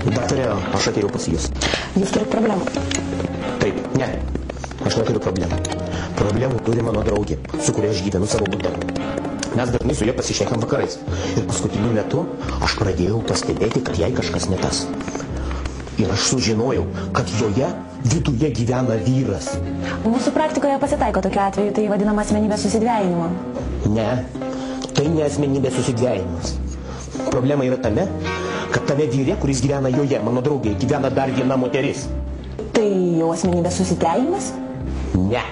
Daktarė, aš atėjau pas jūs. Jūs turit problemų? Taip, ne. Aš neturiu problemų. Problemų turi mano draugė, su kuria aš gyvenu savo bute. Mes dažnai su ja pasišnekam vakarais. Ir paskutiniu metu aš pradėjau pastebėti, kad jai kažkas ne tas. Ir aš sužinojau, kad joje viduje gyvena vyras. Mūsų praktikoje pasitaiko tokiu atveju, tai vadinama asmenybės susidvejinimu. Ne, tai ne asmenybės susidvejinimas. Problema yra tame, kad tame vyre, kuris gyvena joje, mano draugė, gyvena dar viena moteris. Tai jau asmenybės susidvejinimas? Ne.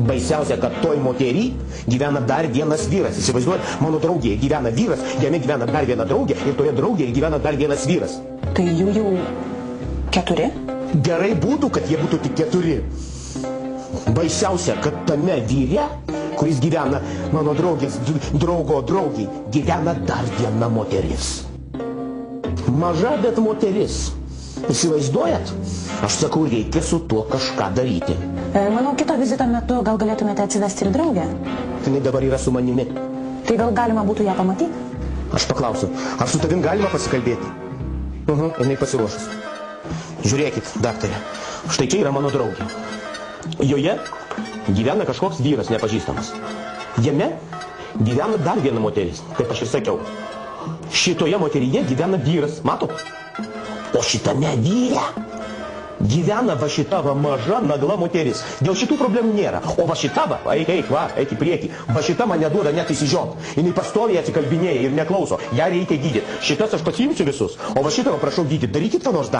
Baisiausia, kad toj moterį gyvena dar vienas vyras. Įsivaizduojat, mano draugėje gyvena vyras, jame gyvena dar viena draugė ir toje draugėje gyvena dar vienas vyras. Tai jų jau 4? Gerai būtų, kad jie būtų tik 4. Baisiausia, kad tame vyre, kuris gyvena mano draugės draugo draugiai, gyvena dar viena moteris. Maža, bet moteris. Įsivaizduojat? Aš sakau, reikia su tuo kažką daryti. Manau, kito vizito metu gal galėtumėte atsivesti ir draugę. Tai dabar yra su manimi. Tai gal galima būtų ją pamatyti? Aš paklausiu, ar su tavim galima pasikalbėti? Jinai pasiruošus. Žiūrėkit, daktarė, štai čia yra mano draugė. Joje gyvena kažkoks vyras nepažįstamas. Jame gyvena dar viena moteris, kaip aš ir sakiau. Šitoje moteryje gyvena vyras, matot? O šitame vyre gyvena va šita va maža nagla moteris. Dėl šitų problemų nėra. O va šita va, eik į priekį. Va šita man neduoda net įsižiot. Jinai pastoviai atsikalbinėja ir neklauso. Ją reikia gydyti. Šitas aš pasiimsiu visus. O va šitą va prašau gydyti. Darykit ką nors dar.